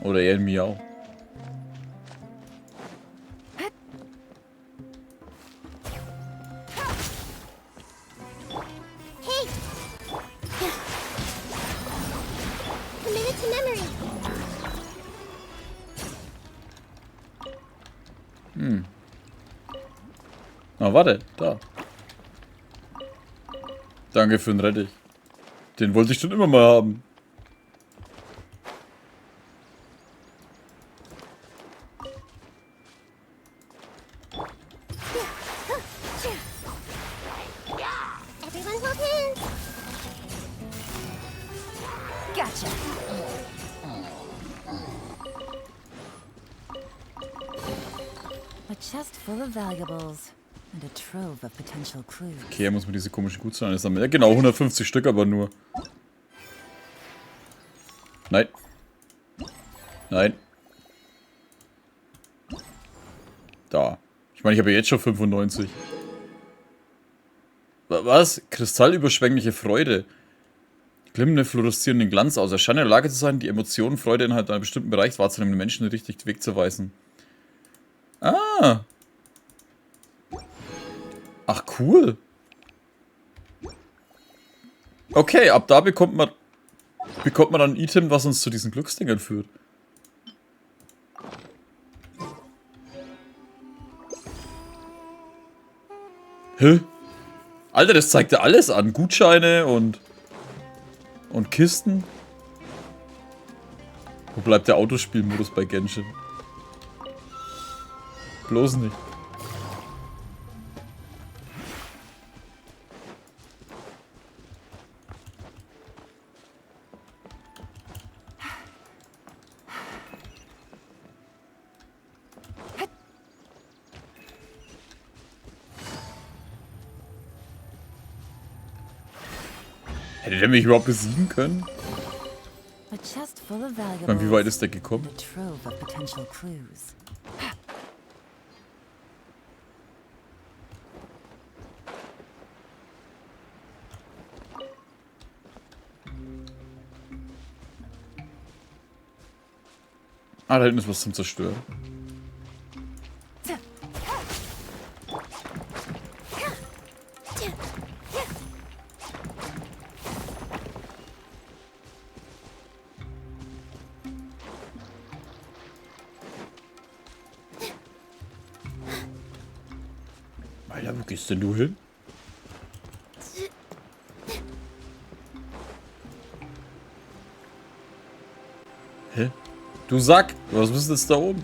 Oder eher ein Miau. Ah, warte, da. Danke für den Rettich. Den wollte ich schon immer mal haben. Gotcha. A chest full of valuables and a trove of potential clues. Okay, er muss mir diese komischen Gutscheine sammeln. Ja, genau, 150 Stück aber nur. Nein. Nein. Da. Ich meine, ich habe ja jetzt schon 95. Was? Kristallüberschwängliche Freude. Glimmende, fluoreszierenden Glanz aus. Er scheint in der Lage zu sein, die Emotionen, Freude innerhalb einer bestimmten Bereich wahrzunehmen, den Menschen den richtigen Weg zu weisen. Ah. Ach, cool. Okay, ab da bekommt man dann ein Item, was uns zu diesen Glücksdingern führt. Hä? Alter, das zeigt ja alles an. Gutscheine und Kisten. Wo bleibt der Autospielmodus bei Genshin? Bloß nicht. Hätte der mich überhaupt besiegen können? Ich meine, wie weit ist der gekommen? Ah, da hinten ist was zum Zerstören. Alter, wo gehst denn du hin? Hä? Du Sack! Was bist jetzt da oben?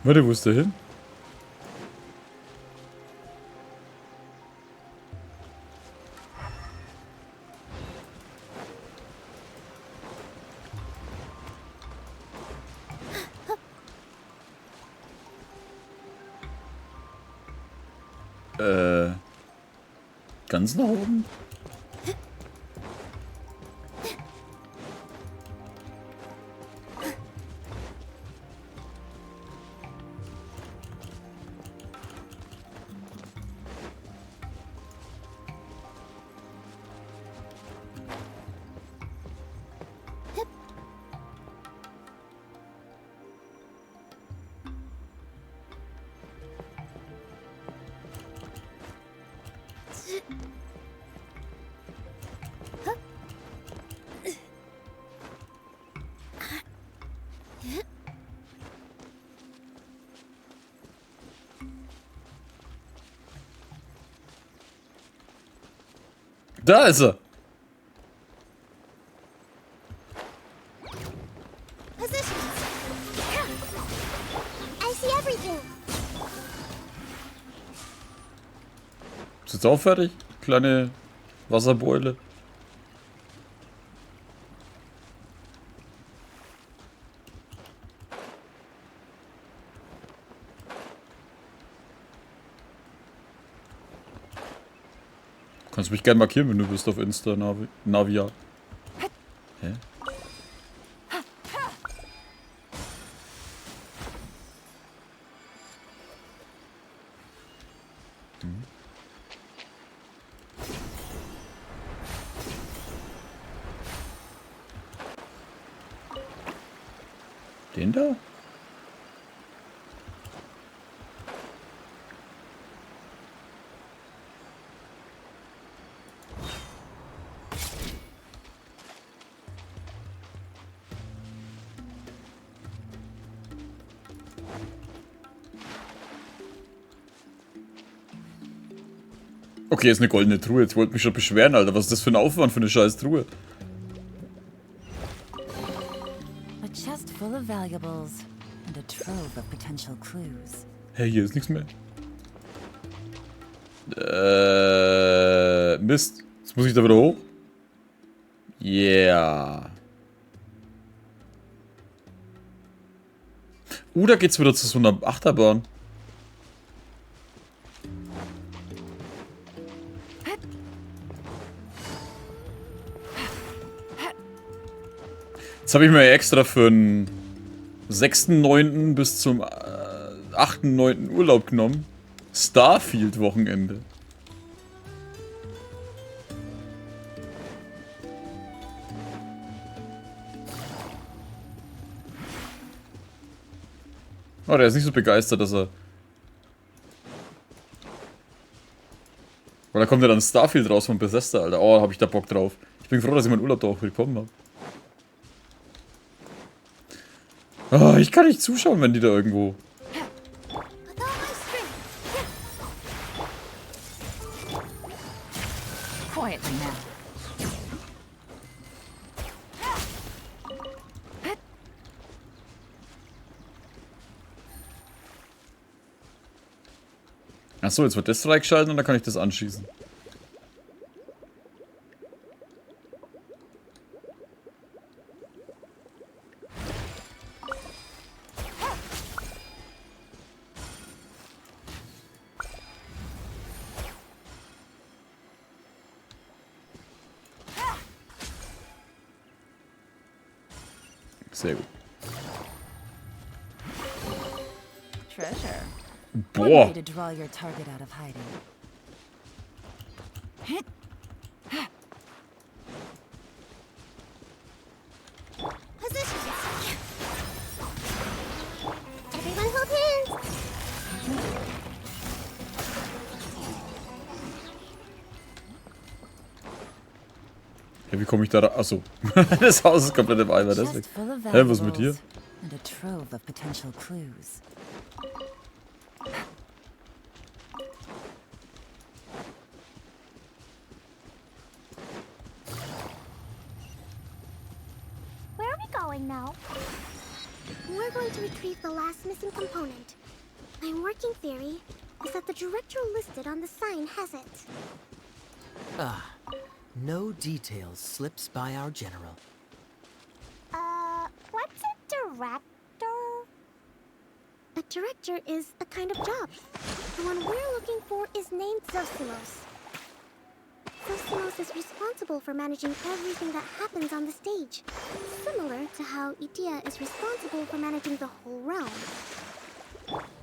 Warte, wo ist der hin? Ganz nach oben? Da ist er. Ist jetzt auch fertig? Kleine Wasserbeule. Kannst mich gerne markieren, wenn du bist auf Insta, Navia. Hä? Den da? Okay, ist eine goldene Truhe. Jetzt wollte mich schon beschweren, Alter. Was ist das für ein Aufwand für eine scheiß Truhe? A chest full of valuables and a trove of potential clues. Hey, hier ist nichts mehr. Mist. Jetzt muss ich da wieder hoch. Yeah. Da geht's wieder zu so einer Achterbahn. Jetzt habe ich mir extra für den 6.9. bis zum 8.9. Urlaub genommen. Starfield-Wochenende. Oh, der ist nicht so begeistert, dass er... Weil da kommt ja dann Starfield raus von Bethesda, Alter. Oh, hab ich da Bock drauf. Ich bin froh, dass ich meinen Urlaub da auch bekommen habe. Oh, ich kann nicht zuschauen, wenn die da irgendwo... Quietly now. Achso, jetzt wird das freigeschaltet und dann kann ich das anschießen. Sehr gut. Treasure. Boah. One way to draw your target out of hiding. Everyone hold hands. Ja, wie komme ich da rein? Achso. Das Haus ist komplett im Eimer, deswegen. Chest full of Hä, was ist mit dir? valuables and a trove of potential clues. Where are we going now? We're going to retrieve the last missing component. My working theory is that the director listed on the sign has it. Ah, no details slips by our general. What's a director? A director is a kind of job. The one we're looking for is named Zosimos. Zosimos is responsible for managing everything that happens on the stage. Similar to how Idea is responsible for managing the whole realm.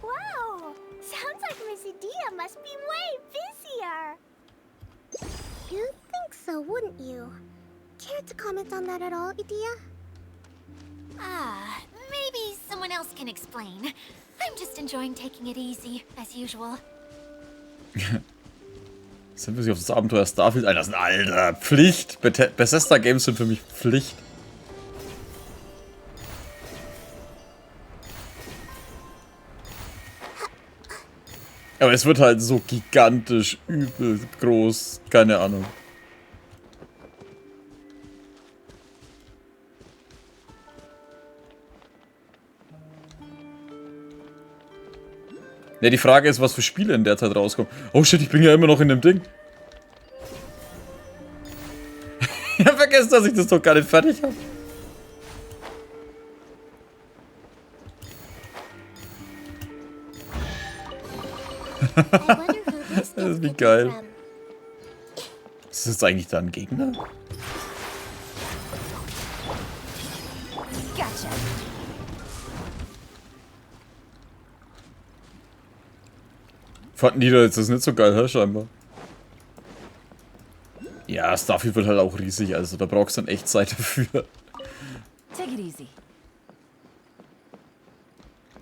Wow! Sounds like Miss Idea must be way busier. You'd think so, wouldn't you? Care to comment on that at all, Idea? Maybe someone else can explain. I'm just enjoying taking it easy, as usual. Sind wir sich auf das Abenteuer Starfield einlassen? Alter, Pflicht! Bethesda Games sind für mich Pflicht. Aber es wird halt so gigantisch, übel groß, keine Ahnung. Ja, die Frage ist, was für Spiele in der Zeit rauskommen. Oh shit, ich bin ja immer noch in dem Ding. Ich hab vergessen, dass ich das doch gar nicht fertig habe. Das ist wie geil. Ist das eigentlich da ein Gegner? Gotcha. Fanden die da jetzt das nicht so geil, hä, scheinbar. Ja, Starfield wird halt auch riesig, also da brauchst du dann echt Zeit dafür. Take it easy.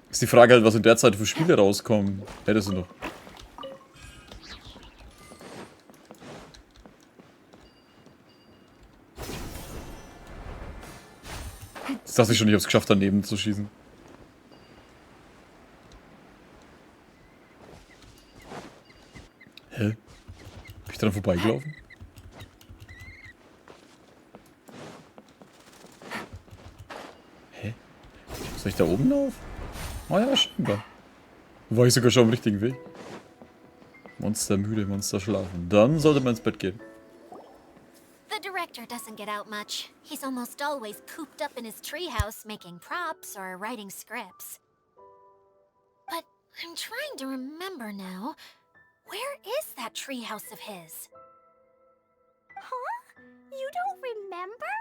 Ist die Frage halt, was in der Zeit für Spiele rauskommen. Hättest du noch. Jetzt dachte ich schon, ich hab's geschafft, daneben zu schießen. Hä? Bin ich dran vorbeigelaufen? Hä? Soll ich da oben laufen? Oh ja, scheinbar. War ich sogar schon am richtigen Weg. Monster müde, Monster schlafen. Dann sollte man ins Bett gehen. The director doesn't get out much. He's almost always cooped up in his treehouse making props or writing scripts. But I'm trying to remember now. Where is that treehouse of his? Huh? You don't remember?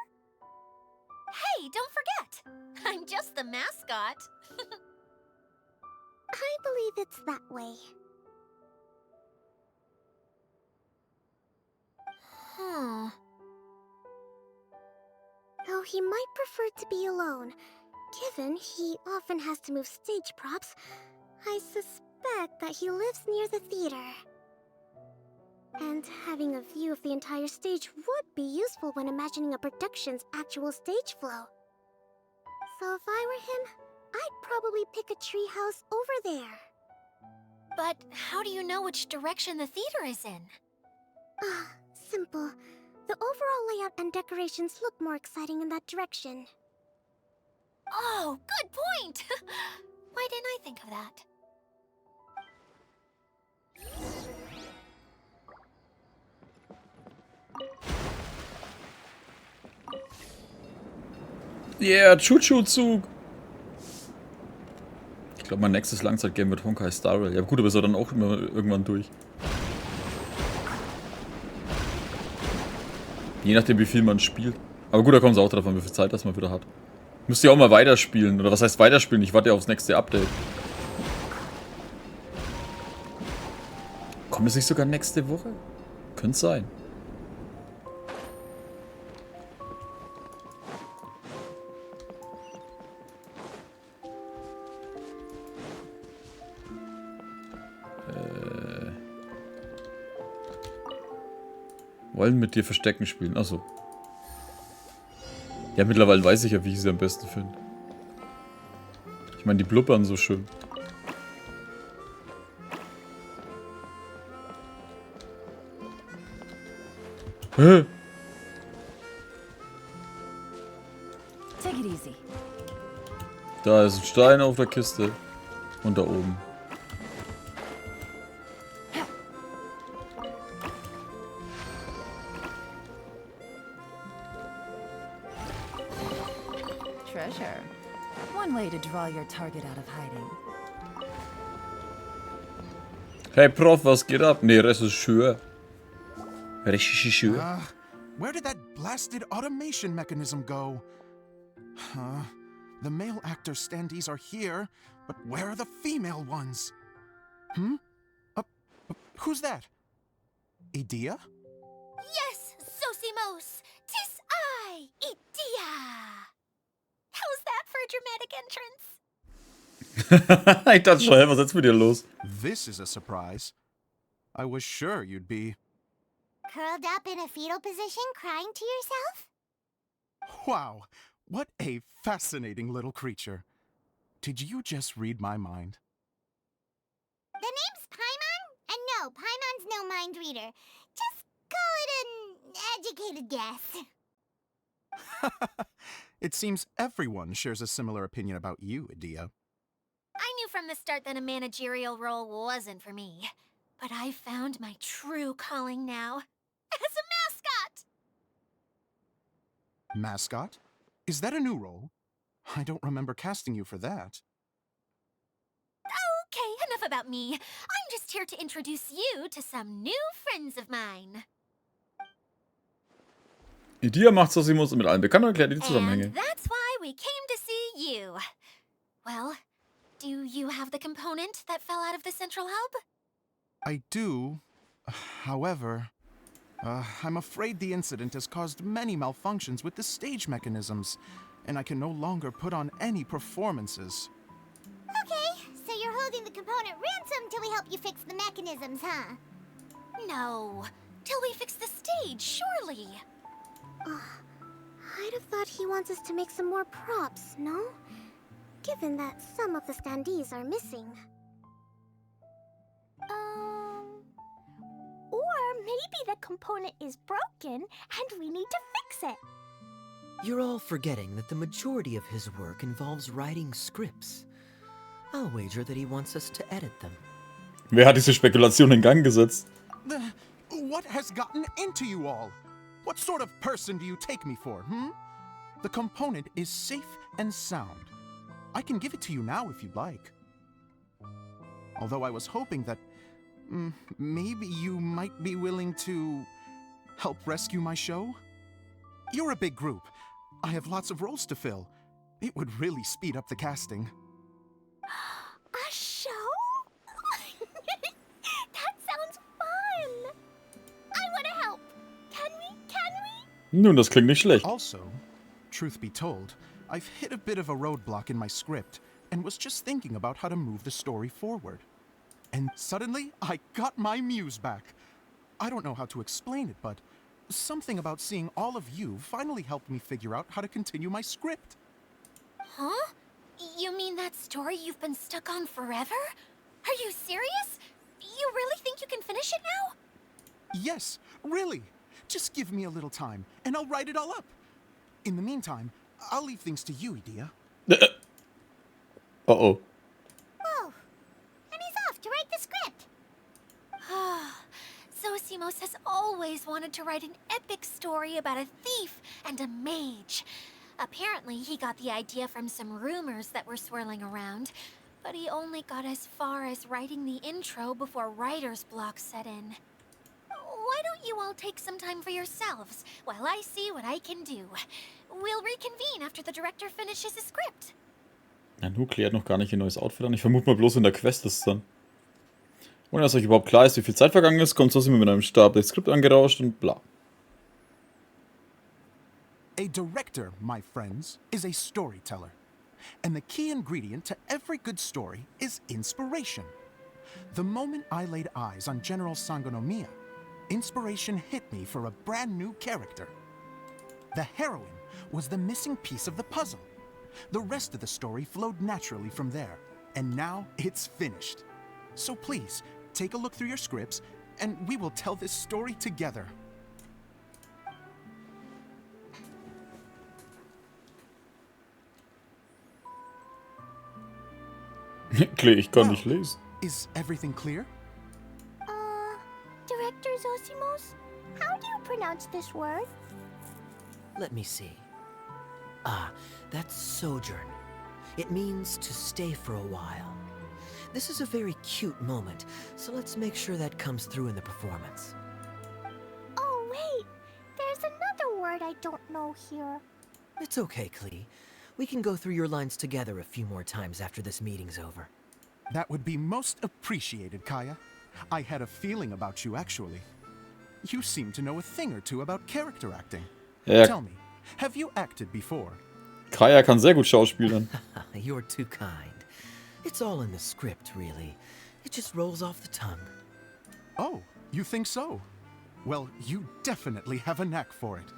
Hey, don't forget! I'm just the mascot. I believe it's that way. Huh. Though he might prefer to be alone, given he often has to move stage props, I suspect that he lives near the theater. And having a view of the entire stage would be useful when imagining a production's actual stage flow. So if I were him, I'd probably pick a treehouse over there. But how do you know which direction the theater is in? Simple. The overall layout and decorations look more exciting in that direction. Oh, good point! Why didn't I think of that? Yeah, Choo-Choo-Zug! Ich glaube, mein nächstes Langzeitgame wird Honkai Star Rail. Ja gut, aber ist er dann auch immer irgendwann durch. Je nachdem, wie viel man spielt. Aber gut, da kommt es auch drauf an, wie viel Zeit das man wieder hat. Müsst ihr auch mal weiterspielen. Oder was heißt weiterspielen? Ich warte ja aufs nächste Update. Kommt es nicht sogar nächste Woche? Könnte sein. Wollen mit dir Verstecken spielen. Achso. Ja, mittlerweile weiß ich ja, wie ich sie am besten finde. Ich meine, die blubbern so schön. Hä? Take it easy. Da ist ein Stein auf der Kiste. Und da oben. Treasure. One way to draw your target out of hiding. Hey Prof, was geht ab? Nee, Regisseur. Regisseur. Where did that blasted automation mechanism go? The male actor standees are here, but where are the female ones? Who's that? Idea? Yes, Sosimos! 'Tis I, Idea! How's that for a dramatic entrance? Ich dachte schon, hey, was ist jetzt mit dir los? This is a surprise. I was sure you'd be... Curled up in a fetal position, crying to yourself? Wow, what a fascinating little creature. Did you just read my mind? The name's Paimon? And no, Paimon's no mind reader. Just call it an educated guess. It seems everyone shares a similar opinion about you, Idea. I knew from the start that a managerial role wasn't for me. But I found my true calling now. As a mascot! Mascot? Is that a new role? I don't remember casting you for that. Okay, enough about me. I'm just here to introduce you to some new friends of mine. Idea macht Sosimos mit allen bekannt und erklärt die Zusammenhänge. And that's why we came to see you. Well, do you have the component that fell out of the central hub? I do. However, I'm afraid the incident has caused many malfunctions with the stage mechanisms, and I can no longer put on any performances. Okay, so you're holding the component ransom till we help you fix the mechanisms, huh? No, till we fix the stage, surely. I'd have thought he wants us to make some more props, no? Given that some of the standees are missing. Or maybe the component is broken and we need to fix it. You're all forgetting that the majority of his work involves writing scripts. I'll wager that he wants us to edit them. Wer hat diese Spekulation in Gang gesetzt? What has gotten into you all? What sort of person do you take me for, The component is safe and sound. I can give it to you now if you'd like. Although I was hoping that maybe you might be willing to help rescue my show? You're a big group. I have lots of roles to fill. It would really speed up the casting. A show? That sounds fun. I want to help. Can we? Nun, das klingt nicht schlecht. Also, truth be told, I've hit a bit of a roadblock in my script and was just thinking about how to move the story forward. And suddenly, I got my muse back. I don't know how to explain it, but something about seeing all of you finally helped me figure out how to continue my script. Huh? You mean that story you've been stuck on forever? Are you serious? You really think you can finish it now? Yes, really. Just give me a little time, and I'll write it all up. In the meantime, I'll leave things to you, Idia. Uh-oh. Whoa! And he's off to write the script. Zosimos has always wanted to write an epic story about a thief and a mage. Apparently, he got the idea from some rumors that were swirling around, but he only got as far as writing the intro before writer's block set in. Why don't you all take some time for yourselves while I see what I can do? We'll reconvene after the director finishes his script. Ja, Klee hat noch gar nicht ein neues Outfit an. Ich vermute mal bloß in der Quest ist es dann. Ohne dass euch überhaupt klar ist, wie viel Zeit vergangen ist, kommt Zosimos mit einem Stab das Skript angerauscht und bla. A director, my friends, is a storyteller. And the key ingredient to every good story is inspiration. The moment I laid eyes on General Sangonomiya, inspiration hit me for a brand new character. The heroine was the missing piece of the puzzle. The rest of the story flowed naturally from there, and now it's finished. So please, take a look through your scripts, and we will tell this story together. Klee, ich kann nicht lesen. Is everything clear? Director Zosimos, how do you pronounce this word? Let me see. That's sojourn. It means to stay for a while. This is a very cute moment, so let's make sure that comes through in the performance. Oh, wait. There's another word I don't know here. It's okay, Klee. We can go through your lines together a few more times after this meeting's over. That would be most appreciated, Kaya. I had a feeling about you, actually. You seem to know a thing or two about character acting. Ja, Tell me, have you acted before? Kaya kann sehr gut schauspielern. You're too kind. It's all in the script, really. It just rolls off the tongue. Oh, you think so? Well, you definitely have a knack for it.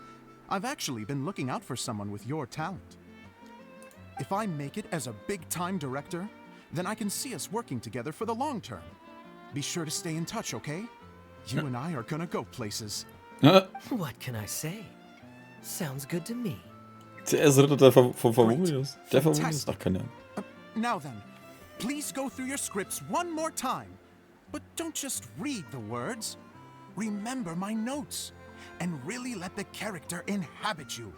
I've actually been looking out for someone with your talent. If I make it as a big-time director, then I can see us working together for the long term. Be sure to stay in touch, okay? You and I are gonna go places. What can I say? Sounds good to me. Der erste Ritter der von Familie. Der Familie ist. Ach, keine Ahnung. Now then, please go through your scripts one more time. But don't just read the words. Remember my notes. And really let the character inhabit you.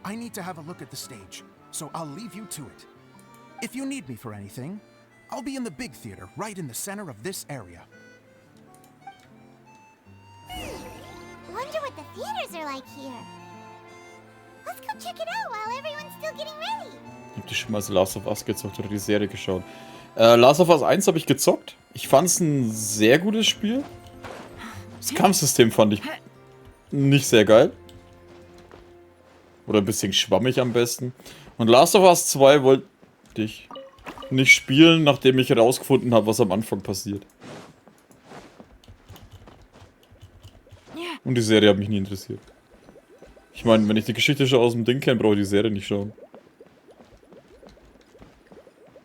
I need to have a look at the stage, so I'll leave you to it. If you need me for anything, I'll be in the big theater right in the center of this area. Wonder what the theaters are like here. Let's go check it out while everyone's still getting ready. Habt ihr schon mal so Last of Us gezockt oder die Serie geschaut? Last of Us 1 habe ich gezockt. Ich fand es ein sehr gutes Spiel. Das Kampfsystem fand ich nicht sehr geil. Oder ein bisschen schwammig am besten. Und Last of Us 2 wollte ich nicht spielen, nachdem ich herausgefunden habe, was am Anfang passiert. Und die Serie hat mich nie interessiert. Ich meine, wenn ich die Geschichte schon aus dem Ding kenne, brauche ich die Serie nicht schauen.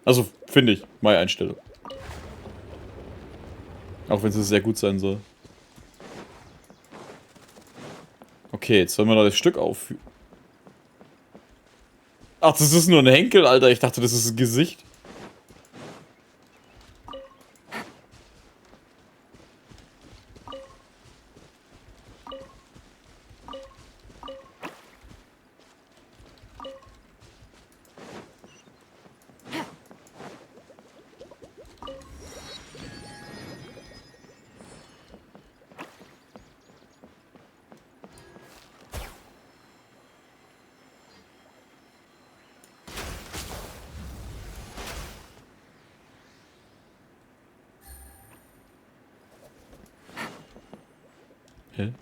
Also, finde ich, meine Einstellung. Auch wenn sie sehr gut sein soll. Okay, jetzt sollen wir noch das Stück aufführen. Ach, das ist nur ein Henkel, Alter. Ich dachte, das ist ein Gesicht. Hä?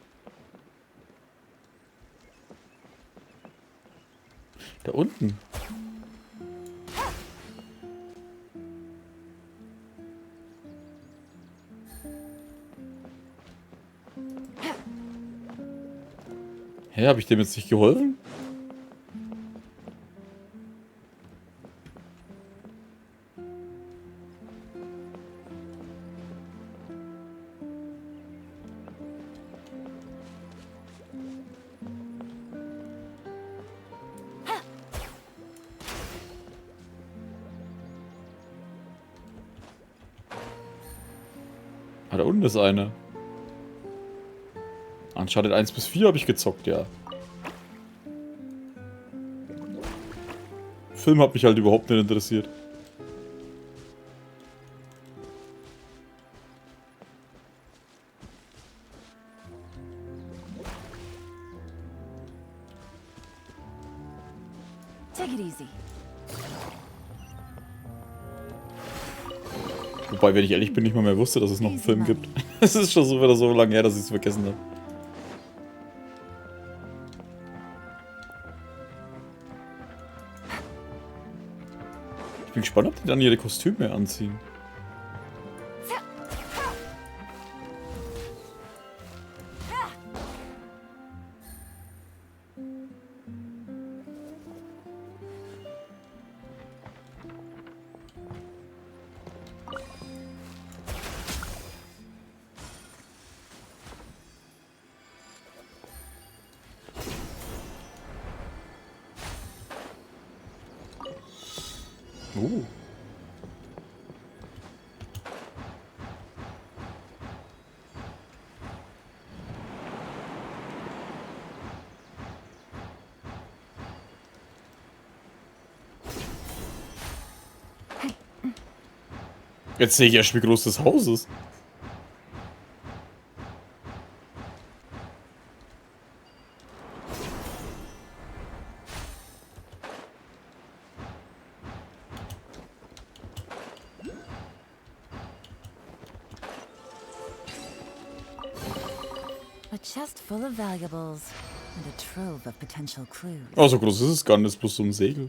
Da unten. Hä, habe ich dem jetzt nicht geholfen? Ah, da unten ist eine. Uncharted 1 bis 4 habe ich gezockt, ja. Film hat mich halt überhaupt nicht interessiert. Take it easy. Wobei, wenn ich ehrlich bin, nicht mal mehr wusste, dass es noch einen Film gibt. Es ist schon so wieder so lange her, dass ich es vergessen habe. Ich bin gespannt, ob die dann ihre Kostüme anziehen. Jetzt sehe ich erst, wie groß das Haus ist. A chest full of valuables and a trove of potential clues. Oh, so groß ist es gar nicht, das ist bloß so ein Segel.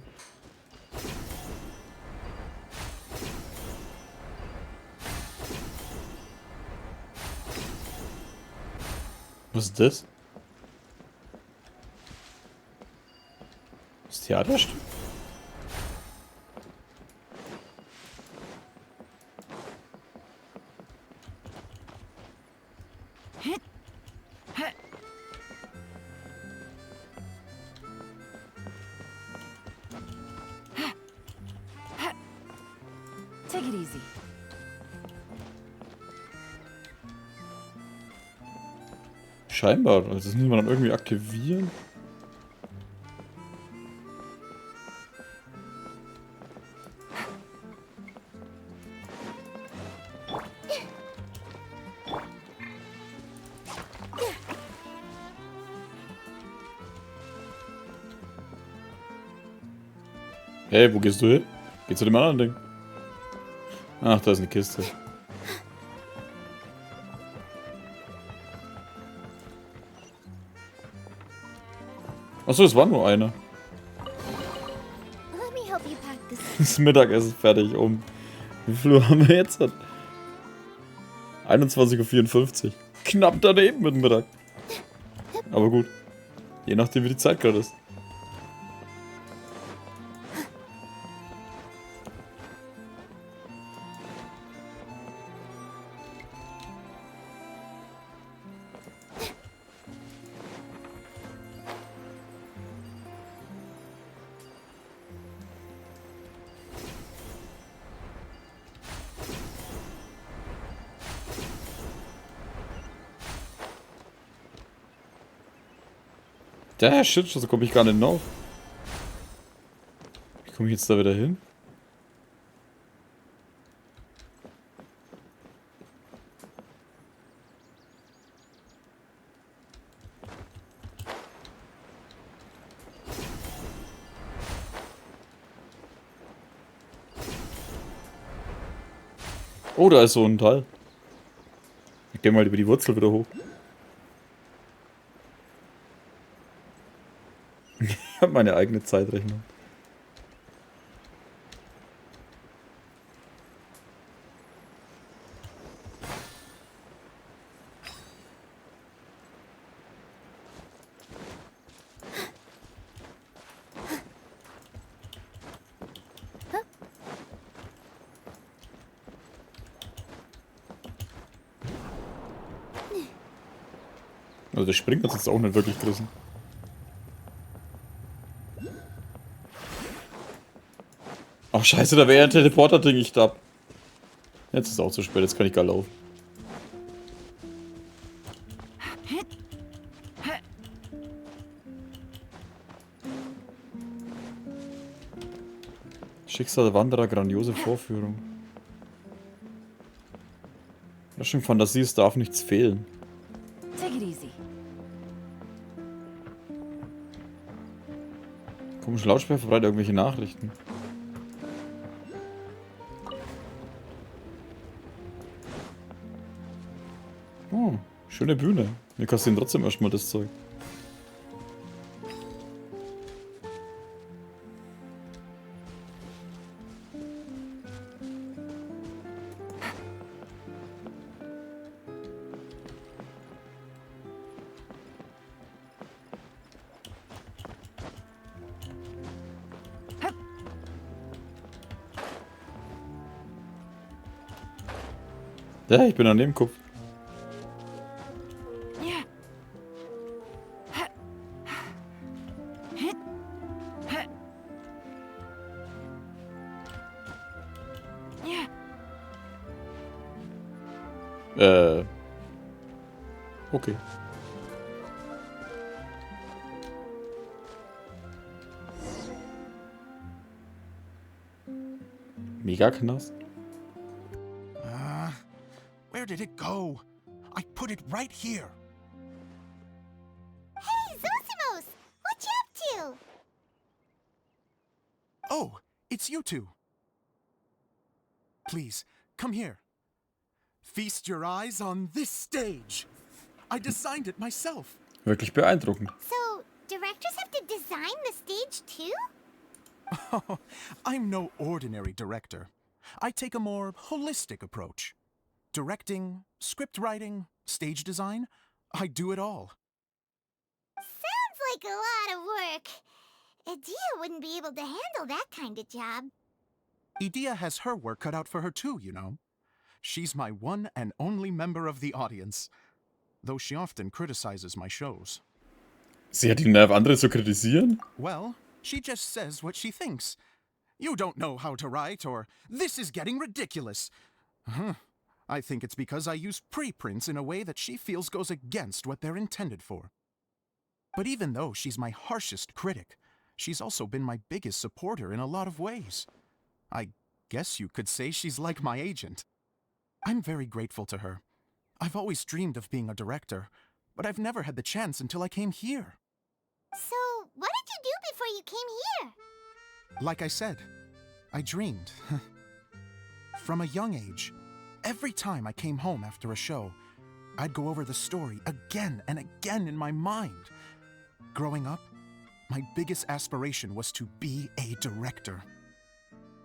Was ist das? Das Theaterstück? Take it easy. Scheinbar, also das muss man dann irgendwie aktivieren. Hey, wo gehst du hin? Geh zu dem anderen Ding. Ach, da ist eine Kiste. Achso, es war nur einer. Let me help you pack this. Das Mittagessen fertig Wie viel Uhr haben wir jetzt? 21:54 Uhr. Knapp daneben mit dem Mittag. Aber gut. Je nachdem, wie die Zeit gerade ist. Der Shit, so komme ich gar nicht hinauf. Wie komme ich jetzt da wieder hin? Oh, da ist so ein Teil. Ich gehe mal über die Wurzel wieder hoch. Ich habe meine eigene Zeitrechnung. Also der Springen hat jetzt auch nicht wirklich gerissen. Ach scheiße, da wäre ja ein Teleporter-Ding, ich glaube. Jetzt ist es auch zu spät, jetzt kann ich gar laufen. Schicksal der Wanderer, grandiose Vorführung. Epische Fantasie, es darf nichts fehlen. Take it easy. Komische Lautsprecher verbreitet irgendwelche Nachrichten. Oh, schöne Bühne. Wir kassieren trotzdem erstmal das Zeug. Ja, ich bin an dem Kopf. Okay. Mega Knast. Where did it go? I put it right here. Hey, Zosimos! What you up to? Oh, it's you two. Please, come here. Feast your eyes on this stage. I designed it myself. Wirklich beeindruckend. So, directors have to design the stage too? I'm no ordinary director. I take a more holistic approach. Directing, script writing, stage design, I do it all. Sounds like a lot of work. Adia wouldn't be able to handle that kind of job. Idia has her work cut out for her too, you know. She's my one and only member of the audience, though she often criticizes my shows. Sie hat den Nerv, andere zu kritisieren? Well, she just says what she thinks. You don't know how to write, or this is getting ridiculous. I think it's because I use preprints in a way that she feels goes against what they're intended for. But even though she's my harshest critic, she's also been my biggest supporter in a lot of ways. I guess you could say she's like my agent. I'm very grateful to her. I've always dreamed of being a director, but I've never had the chance until I came here. So, what did you do before you came here? Like I said, I dreamed. From a young age, every time I came home after a show, I'd go over the story again and again in my mind. Growing up, my biggest aspiration was to be a director.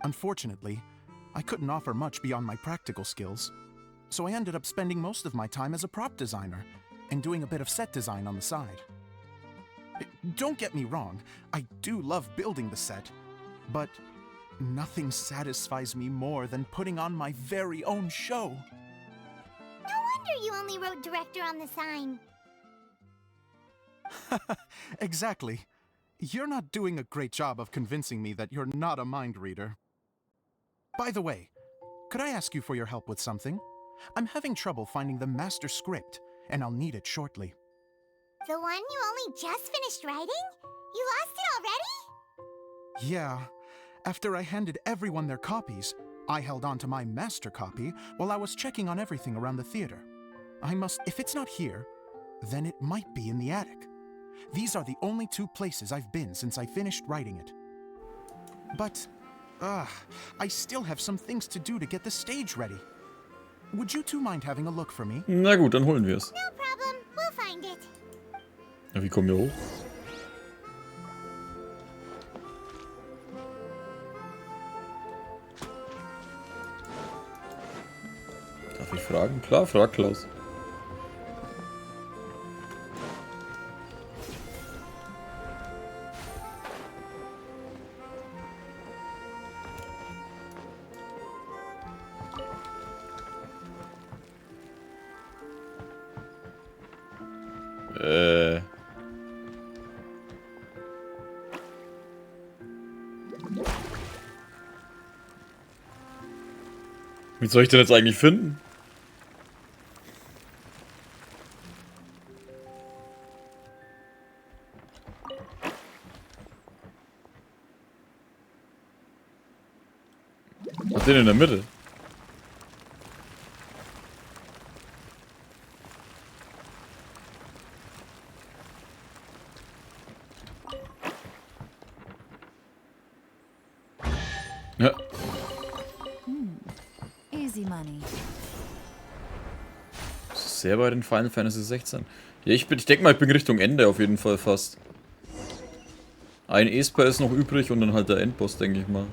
Unfortunately, I couldn't offer much beyond my practical skills, so I ended up spending most of my time as a prop designer and doing a bit of set design on the side. Don't get me wrong, I do love building the set, but nothing satisfies me more than putting on my very own show. No wonder you only wrote director on the sign. Exactly. You're not doing a great job of convincing me that you're not a mind reader. By the way, could I ask you for your help with something? I'm having trouble finding the master script, and I'll need it shortly. The one you only just finished writing? You lost it already? Yeah. After I handed everyone their copies, I held on to my master copy while I was checking on everything around the theater. If it's not here, then it might be in the attic. These are the only 2 places I've been since I finished writing it. But, I still have some things to do to get the stage ready. Would you 2 mind having a look for me? Na gut, dann holen wir es. No problem, we'll find it. Ja, wie kommen wir hoch? Darf ich fragen? Klar, frag Klaus. Wie soll ich denn jetzt eigentlich finden? Was denn in der Mitte? Ja. Easy money. Sehr bei den Final Fantasy 16. Ja, ich denke mal, ich bin Richtung Ende auf jeden Fall fast. Ein Esper ist noch übrig und dann halt der Endboss, denke ich mal.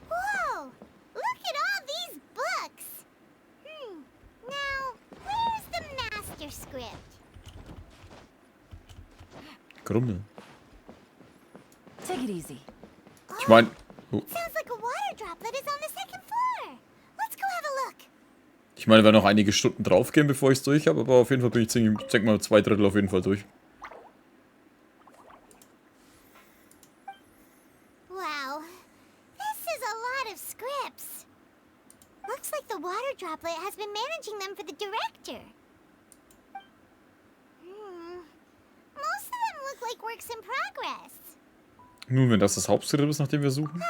Whoa! Look at all these books! Now, where's the master script? Grummel. Take it easy. Ich meine... Sounds like a water droplet is on the second floor. Let's go have a look. Ich meine, wir werden noch einige Stunden draufgehen, bevor ich es durch habe, aber auf jeden Fall bin ich ziemlich, ich denke mal, 2/3 auf jeden Fall durch. Wow, this is a lot of scripts. Looks like the water droplet has been managing them for the director. Most of them look like works in progress. Nun, wenn das Hauptskript ist, nach dem wir suchen.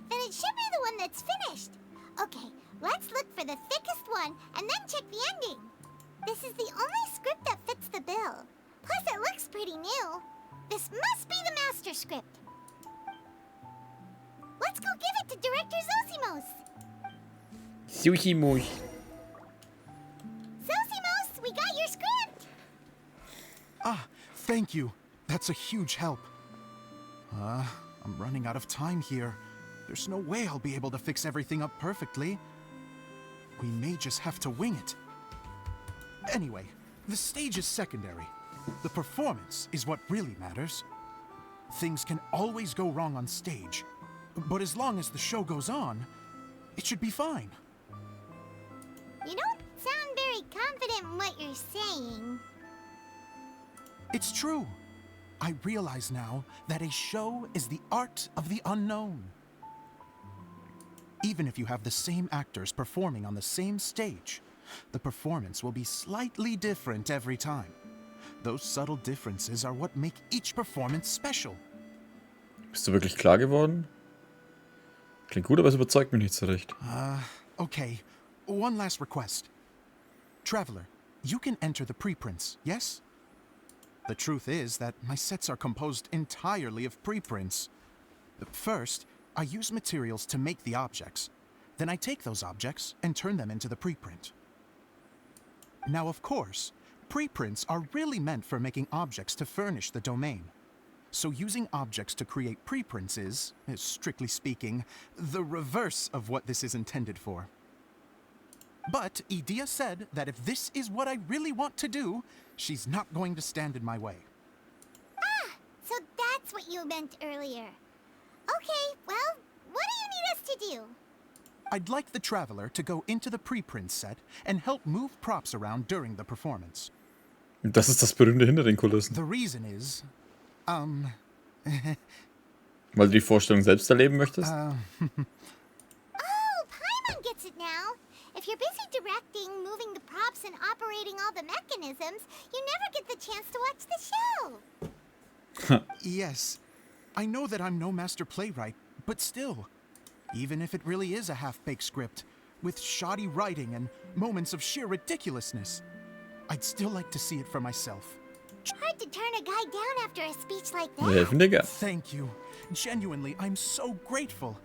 Then it should be the one that's finished. Okay, let's look for the thickest one and then check the ending. This is the only script that fits the bill. Plus it looks pretty new. This must be the master script. Let's go give it to Director Zosimos. Zosimos. Zosimos, we got your script. Ah, thank you. That's a huge help. I'm running out of time here. There's no way I'll be able to fix everything up perfectly. We may just have to wing it. Anyway, the stage is secondary. The performance is what really matters. Things can always go wrong on stage, but as long as the show goes on, it should be fine. You don't sound very confident in what you're saying. It's true. I realize now that a show is the art of the unknown. Even if you have the same actors performing on the same stage, the performance will be slightly different every time. Those subtle differences are what make each performance special. Bist du wirklich klar geworden? Klingt gut, aber es überzeugt mich nicht so recht. Okay. One last request. Traveler, you can enter the preprints, yes? The truth is that my sets are composed entirely of preprints. First, I use materials to make the objects. Then I take those objects and turn them into the preprint. Now, of course, preprints are really meant for making objects to furnish the domain. So using objects to create preprints is, strictly speaking, the reverse of what this is intended for. But Edea said that if this is what I really want to do, she's not going to stand in my way. Ah, so that's what you meant earlier. Okay, well, what do you need us to do? I'd like the Traveler to go into the preprint set and help move props around during the performance. Das ist das Berühmte hinter den Kulissen. The reason is, Weil du die Vorstellung selbst erleben möchtest? Oh, Paimon gets it now. If you're busy directing, moving the props, and operating all the mechanisms, you never get the chance to watch the show. Yes, I know that I'm no master playwright, but still, even if it really is a half-baked script, with shoddy writing and moments of sheer ridiculousness, I'd still like to see it for myself. Hard to turn a guy down after a speech like that. Wir helfen dir gern. Thank you. Genuinely, I'm so grateful.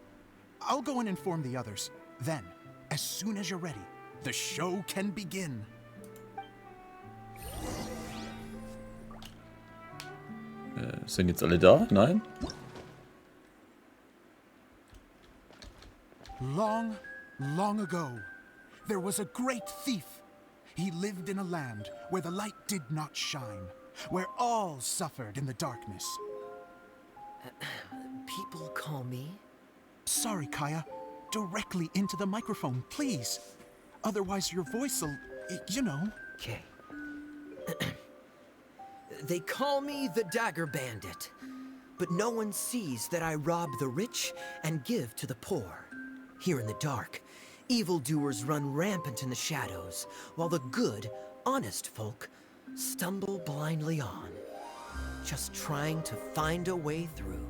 I'll go and inform the others. Then, as soon as you're ready, the show can begin. Sind jetzt alle da? Nein? Long, long ago, there was a great thief. He lived in a land where the light did not shine, where all suffered in the darkness. People call me... Sorry, Kaya. Directly into the microphone, please. Otherwise your voice'll, you know. Okay. They call me the Dagger Bandit, but no one sees that I rob the rich and give to the poor. Here in the dark, evildoers run rampant in the shadows, while the good, honest folk stumble blindly on, just trying to find a way through.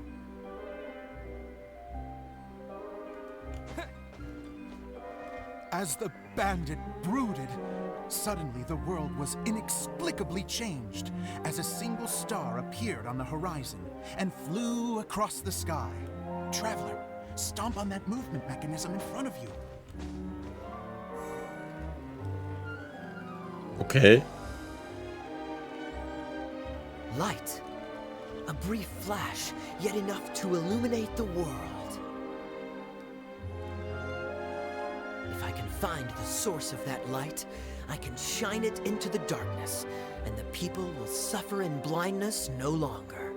As the bandit brooded, suddenly the world was inexplicably changed as a single star appeared on the horizon and flew across the sky. Traveler, stomp on that movement mechanism in front of you. Okay. Light. A brief flash, yet enough to illuminate the world. If I can find the source of that light, I can shine it into the darkness, and the people will suffer in blindness no longer.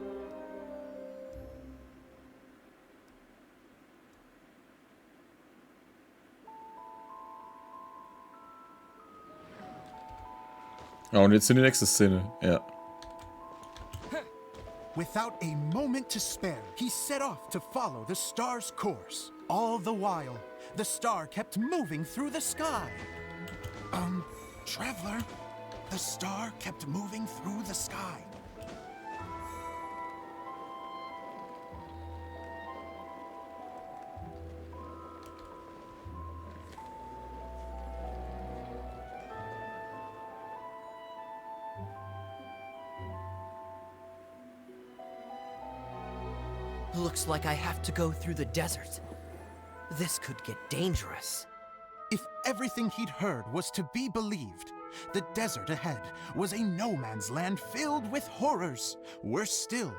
Ja, und jetzt in die nächste Szene. Ja. Without a moment to spare, he set off to follow the star's course. All the while, the star kept moving through the sky. Traveler, the star kept moving through the sky. Looks like I have to go through the desert. This could get dangerous. If everything he'd heard was to be believed, the desert ahead was a no-man's land filled with horrors. Worse still,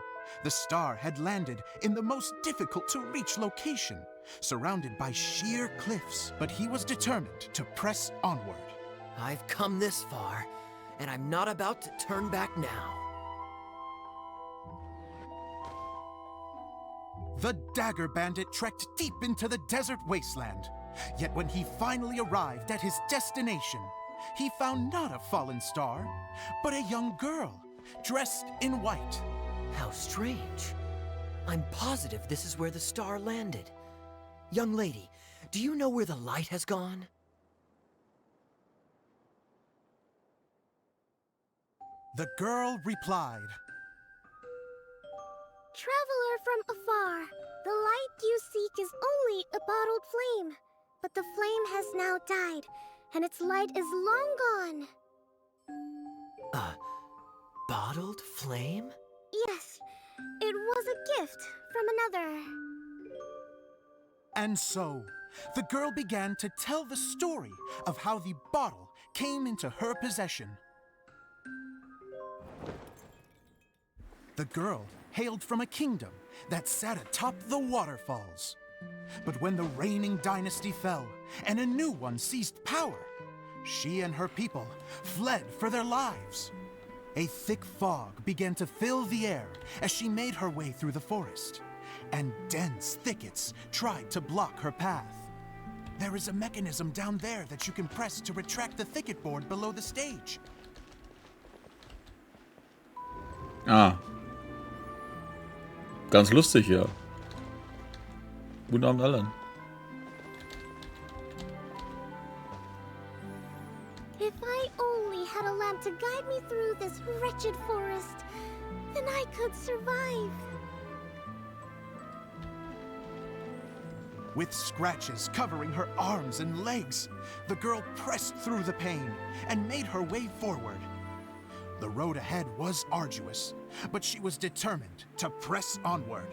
the star had landed in the most difficult-to-reach location, surrounded by sheer cliffs, but he was determined to press onward. I've come this far, and I'm not about to turn back now. The Dagger Bandit trekked deep into the desert wasteland. Yet when he finally arrived at his destination, he found not a fallen star, but a young girl, dressed in white. How strange. I'm positive this is where the star landed. Young lady, do you know where the light has gone? The girl replied, Traveler from afar, the light you seek is only a bottled flame. But the flame has now died, and its light is long gone. A bottled flame? Yes, it was a gift from another. And so, the girl began to tell the story of how the bottle came into her possession. The girl hailed from a kingdom that sat atop the waterfalls. But when the reigning dynasty fell and a new one seized power, she and her people fled for their lives. A thick fog began to fill the air as she made her way through the forest, and dense thickets tried to block her path. There is a mechanism down there that you can press to retract the thicket board below the stage. Ah. Ganz lustig, ja. Guten Abend allen. If I only had a lamp to guide me through this wretched forest, then I could survive. With scratches covering her arms and legs, the girl pressed through the pain and made her way forward. The road ahead was arduous, but she was determined to press onward.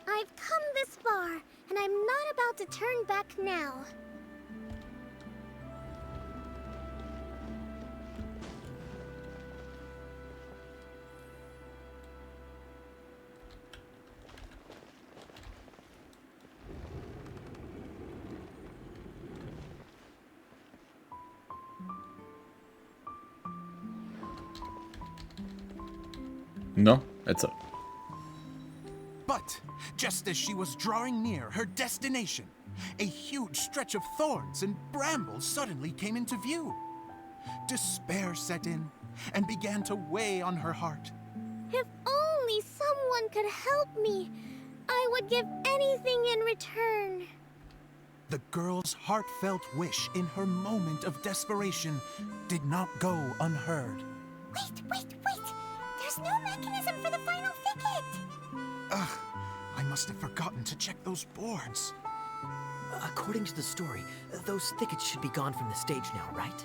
I've come this far, and I'm not about to turn back now. No, jetzt. But just as she was drawing near her destination, a huge stretch of thorns and brambles suddenly came into view. Despair set in and began to weigh on her heart. If only someone could help me, I would give anything in return. The girl's heartfelt wish in her moment of desperation did not go unheard. Wait! There's no mechanism for the final thicket! Ugh, I must have forgotten to check those boards. According to the story, those thickets should be gone from the stage now, right?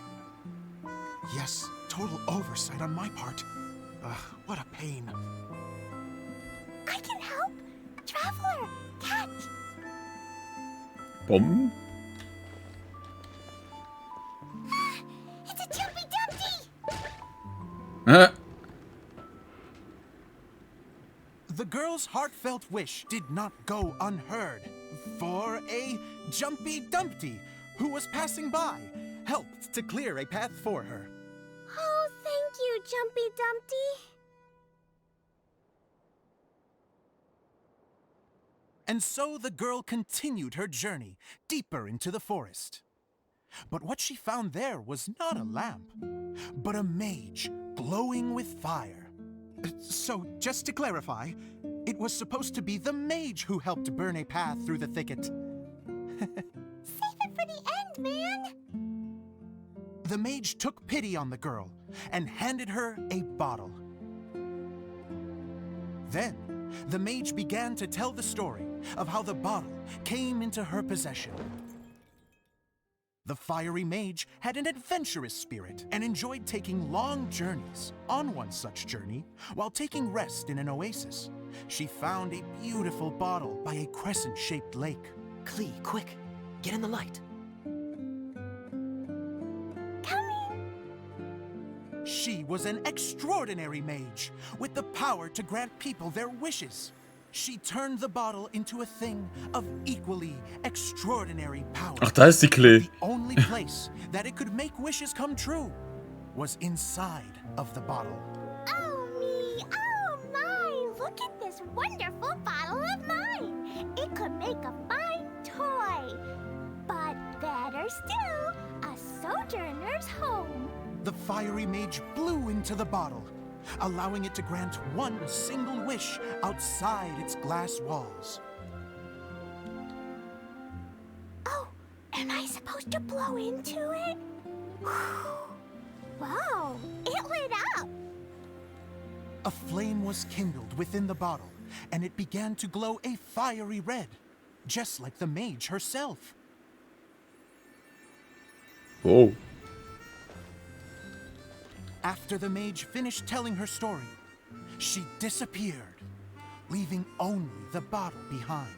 Yes, total oversight on my part. Ugh, what a pain. I can help! Traveler! Catch! Bomben? It's a Jumpy Dumpty! The girl's heartfelt wish did not go unheard, for a Jumpy Dumpty, who was passing by, helped to clear a path for her. Oh, thank you, Jumpy Dumpty. And so the girl continued her journey deeper into the forest. But what she found there was not a lamp, but a mage glowing with fire. So, just to clarify, it was supposed to be the mage who helped burn a path through the thicket. Save it for the end, man! The mage took pity on the girl and handed her a bottle. Then, the mage began to tell the story of how the bottle came into her possession. The fiery mage had an adventurous spirit and enjoyed taking long journeys. On one such journey, while taking rest in an oasis, she found a beautiful bottle by a crescent-shaped lake. Klee, quick! Get in the light! Coming! She was an extraordinary mage with the power to grant people their wishes. She turned the bottle into a thing of equally extraordinary power. Ach, da ist die Klee. The only place that it could make wishes come true was inside of the bottle. Oh me! Oh my! Look at this wonderful bottle of mine! It could make a fine toy! But better still, a sojourner's home! The fiery mage blew into the bottle, allowing it to grant one single wish outside its glass walls. Oh, am I supposed to blow into it? Wow, it lit up! A flame was kindled within the bottle, and it began to glow a fiery red, just like the mage herself. Whoa. After the mage finished telling her story, she disappeared, leaving only the bottle behind.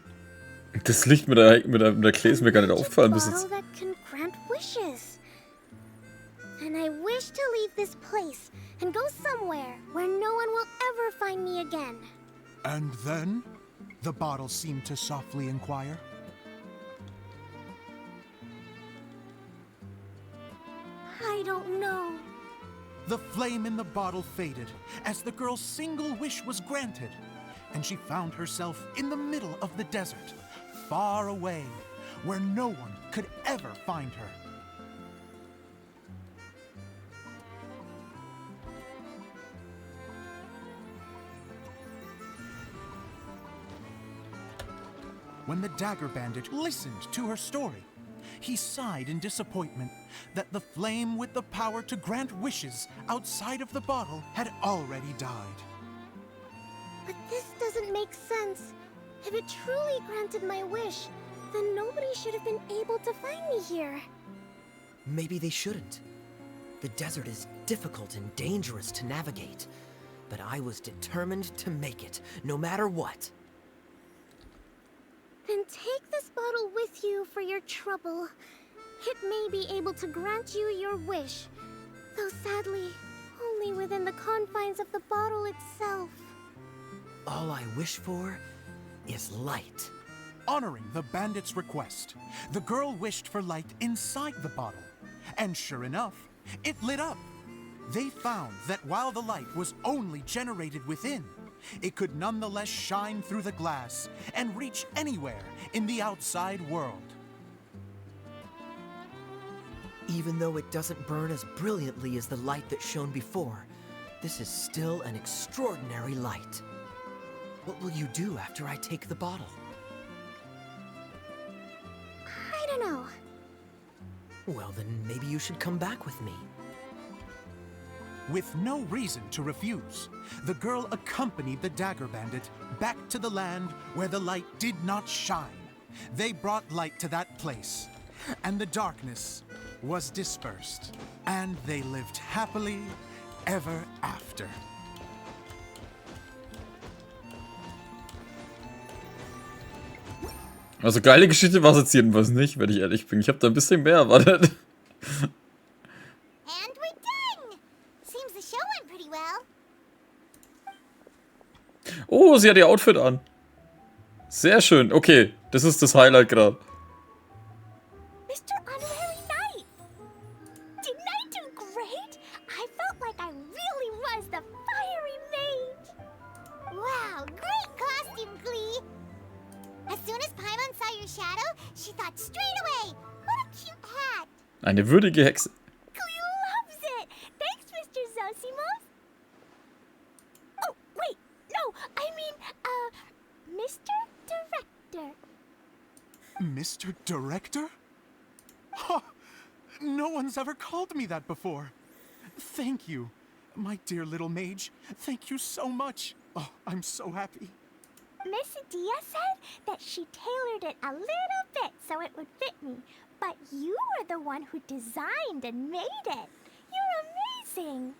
Das Licht mit der Klee ist mir gar nicht aufgefallen bis Bottle jetzt. that can grant wishes. And I wish to leave this place and go somewhere where no one will ever find me again. And then? The bottle seemed to softly inquire. I don't know. The flame in the bottle faded as the girl's single wish was granted, and she found herself in the middle of the desert, far away, where no one could ever find her. When the dagger bandit listened to her story, he sighed in disappointment that the flame with the power to grant wishes outside of the bottle had already died. But this doesn't make sense. If it truly granted my wish, then nobody should have been able to find me here. Maybe they shouldn't. The desert is difficult and dangerous to navigate, but I was determined to make it, no matter what. Then take this bottle with you for your trouble. It may be able to grant you your wish, though sadly, only within the confines of the bottle itself. All I wish for is light. Honoring the bandit's request, the girl wished for light inside the bottle, and sure enough, it lit up. They found that while the light was only generated within, it could nonetheless shine through the glass and reach anywhere in the outside world. Even though it doesn't burn as brilliantly as the light that shone before, this is still an extraordinary light. What will you do after I take the bottle? I don't know. Well, then maybe you should come back with me. With no reason to refuse, the girl accompanied the dagger bandit back to the land where the light did not shine. They brought light to that place, and the darkness was dispersed, and they lived happily ever after. Also geile Geschichte war es jetzt jedenfalls nicht, wenn ich ehrlich bin. Ich habe da ein bisschen mehr erwartet. And we're done! Seems the show went pretty well. Oh, sie hat ihr Outfit an. Sehr schön. Okay, das ist das Highlight gerade. Mr. Honorary Knight! Didn't I do great? I felt like I really was the fiery mage! Wow, great costume, Klee! As soon as Paimon saw your shadow, she thought straight away, what a cute hat! Eine würdige Hexe. Klee loves it! Thanks, Mr. Zosimos! Oh, wait, no, I mean, Mr. Director. Mr. Director? Ha! No one's ever called me that before. Thank you, my dear little mage. Thank you so much. Oh, I'm so happy. Miss Dia said that she tailored it a little bit so it would fit me, but you were the one who designed and made it. You're amazing.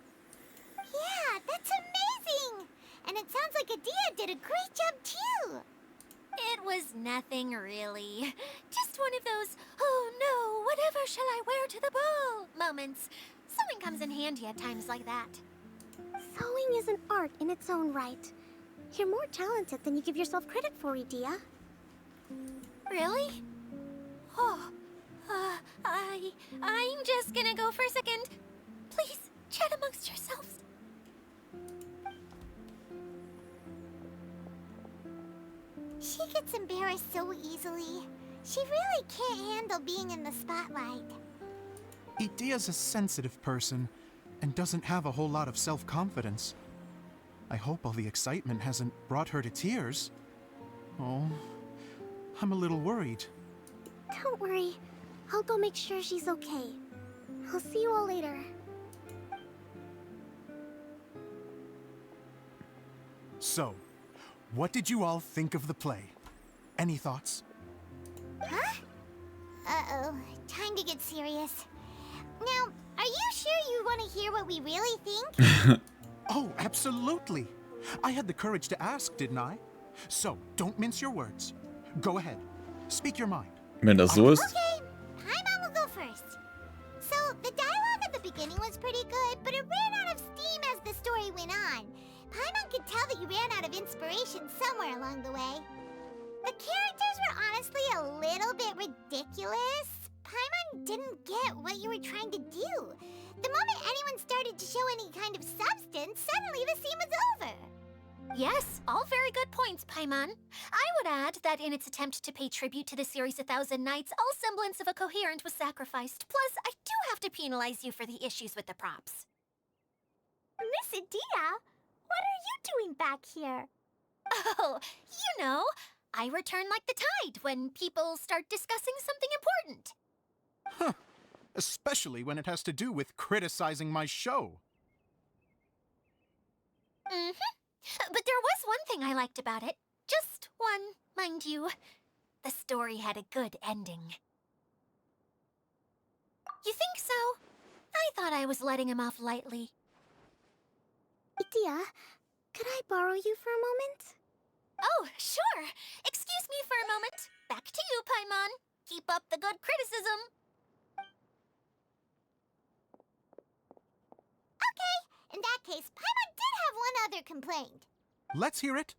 Yeah, that's amazing! And it sounds like Adia did a great job too! It was nothing really. Just one of those, oh no, whatever shall I wear to the ball moments. Sewing comes in handy at times like that. Sewing is an art in its own right. You're more talented than you give yourself credit for, Adia. Really? Oh, I'm just gonna go for a second. Please, chat amongst yourselves. She gets embarrassed so easily. She really can't handle being in the spotlight. Idia's a sensitive person and doesn't have a whole lot of self-confidence. I hope all the excitement hasn't brought her to tears. Oh, I'm a little worried. Don't worry. I'll go make sure she's okay. I'll see you all later. So, what did you all think of the play? Any thoughts? Huh? Uh-oh, time to get serious. Now, are you sure you want to hear what we really think? Oh, absolutely. I had the courage to ask, didn't I? So, don't mince your words. Go ahead. Speak your mind. Wenn das so ist. Okay, Paimon will go first. So, the dialogue at the beginning was pretty good, but it ran out of steam could tell that you ran out of inspiration somewhere along the way. The characters were honestly a little bit ridiculous. Paimon didn't get what you were trying to do. The moment anyone started to show any kind of substance, suddenly the scene was over. Yes, all very good points, Paimon. I would add that in its attempt to pay tribute to the series 1,000 Nights, all semblance of a coherent was sacrificed. Plus, I do have to penalize you for the issues with the props. Miss Idia, what are you doing back here? Oh, you know, I return like the tide when people start discussing something important. Huh. Especially when it has to do with criticizing my show. But there was one thing I liked about it. Just one, mind you. The story had a good ending. You think so? I thought I was letting him off lightly. Idia, could I borrow you for a moment? Oh, sure. Excuse me for a moment. Back to you, Paimon. Keep up the good criticism. Okay, in that case, Paimon did have one other complaint. Let's hear it.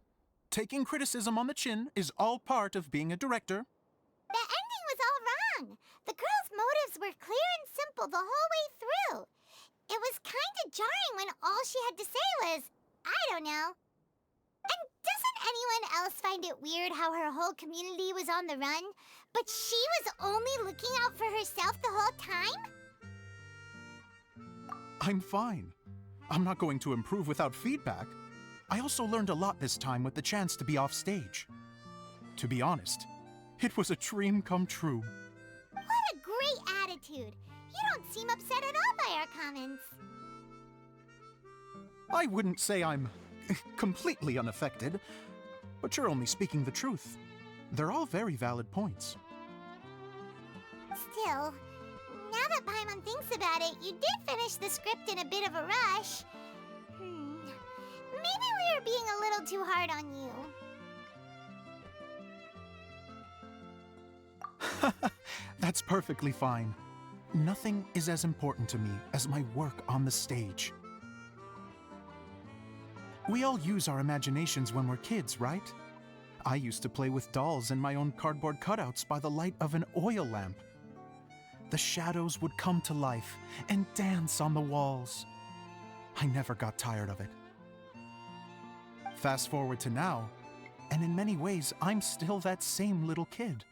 Taking criticism on the chin is all part of being a director. The ending was all wrong. The girl's motives were clear and simple the whole way through. It was kind of jarring when all she had to say was, I don't know. And doesn't anyone else find it weird how her whole community was on the run, but she was only looking out for herself the whole time? I'm fine. I'm not going to improve without feedback. I also learned a lot this time with the chance to be off stage. To be honest, it was a dream come true. What a great attitude. You don't seem upset at all by our comments. I wouldn't say I'm completely unaffected, but you're only speaking the truth. They're all very valid points. Still, now that Paimon thinks about it, you did finish the script in a bit of a rush. Maybe we were being a little too hard on you. That's perfectly fine. Nothing is as important to me as my work on the stage. We all use our imaginations when we're kids, right? I used to play with dolls and my own cardboard cutouts by the light of an oil lamp. The shadows would come to life and dance on the walls. I never got tired of it. Fast forward to now, and in many ways, I'm still that same little kid,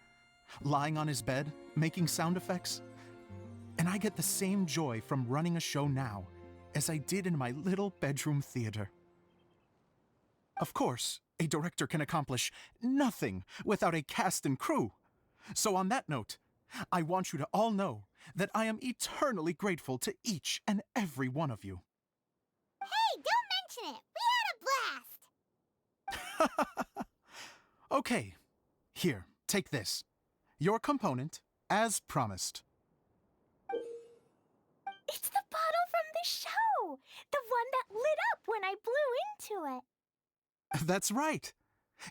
lying on his bed, making sound effects. And I get the same joy from running a show now as I did in my little bedroom theater. Of course, a director can accomplish nothing without a cast and crew. So on that note, I want you to all know that I am eternally grateful to each and every one of you. Hey, don't mention it. We had a blast. Okay, here, take this. Your component, as promised. It's the bottle from the show! The one that lit up when I blew into it. That's right.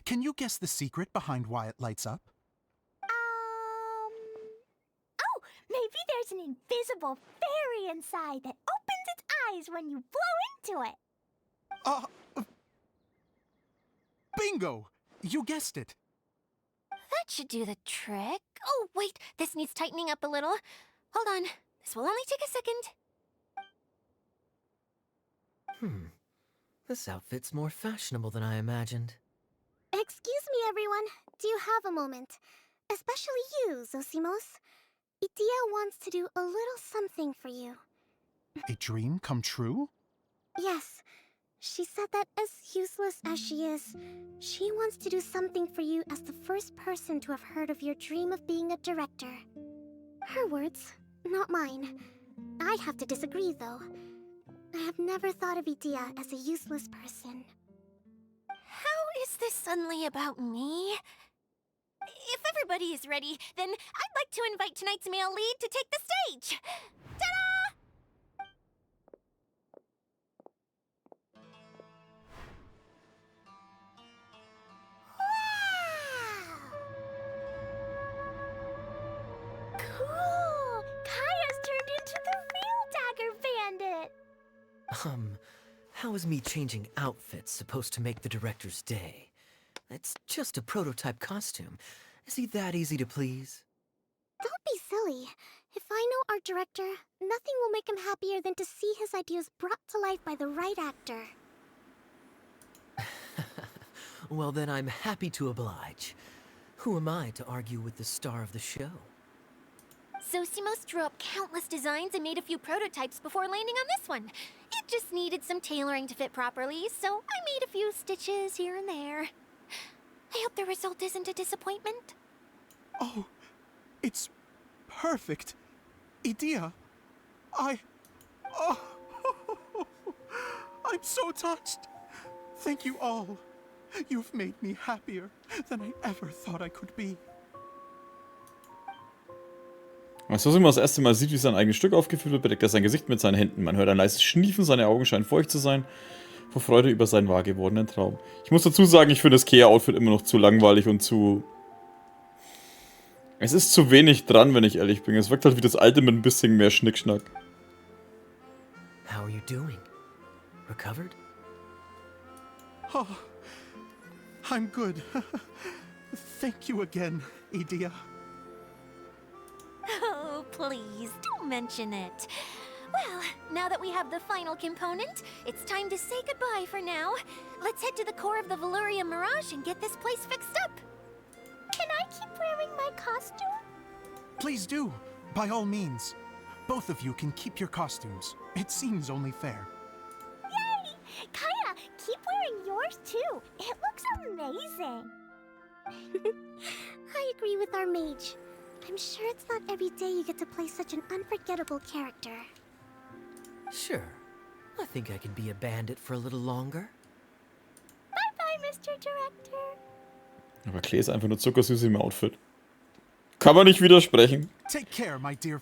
Can you guess the secret behind why it lights up? Oh, maybe there's an invisible fairy inside that opens its eyes when you blow into it. Bingo! You guessed it. That should do the trick. Oh, wait, this needs tightening up a little. Hold on, this will only take a second. This outfit's more fashionable than I imagined. Excuse me, everyone. Do you have a moment? Especially you, Zosimos. Idia wants to do a little something for you. A dream come true? Yes. She said that as useless as she is, she wants to do something for you as the first person to have heard of your dream of being a director. Her words, not mine. I have to disagree, though. I have never thought of Idia as a useless person. How is this suddenly about me? If everybody is ready, then I'd like to invite tonight's male lead to take the stage. Ta-da! Cool! Kaya's turned into the real Dagger Bandit! How is me changing outfits supposed to make the director's day? It's just a prototype costume. Is he that easy to please? Don't be silly. If I know our director, nothing will make him happier than to see his ideas brought to life by the right actor. Well, then I'm happy to oblige. Who am I to argue with the star of the show? Zosimos drew up countless designs and made a few prototypes before landing on this one. It just needed some tailoring to fit properly, so I made a few stitches here and there. I hope the result isn't a disappointment. Oh, it's perfect. Idea, Oh, I'm so touched. Thank you all. You've made me happier than I ever thought I could be. Als Zosimos das erste Mal sieht, wie sein eigenes Stück aufgeführt wird, bedeckt er sein Gesicht mit seinen Händen. Man hört ein leises Schniefen, seine Augen scheinen feucht zu sein, vor Freude über seinen wahr gewordenen Traum. Ich muss dazu sagen, ich finde das Kea-Outfit immer noch zu langweilig und zu... Es ist zu wenig dran, wenn ich ehrlich bin. Es wirkt halt wie das alte mit ein bisschen mehr Schnickschnack. How are you doing? Recovered? Oh, I'm good. Thank you again, Idea. Oh, please, don't mention it. Well, now that we have the final component, it's time to say goodbye for now. Let's head to the core of the Valuria Mirage and get this place fixed up. Can I keep wearing my costume? Please do, by all means. Both of you can keep your costumes. It seems only fair. Yay! Kaya, keep wearing yours too. It looks amazing. I agree with our mage. I'm sure it's not every day you get to play such an unforgettable character. Sure. I think I can be a bandit for a little longer. Bye-bye, Mr. Director. Aber Klee ist einfach nur zuckersüß im Outfit. Kann man nicht widersprechen. Take care, my dear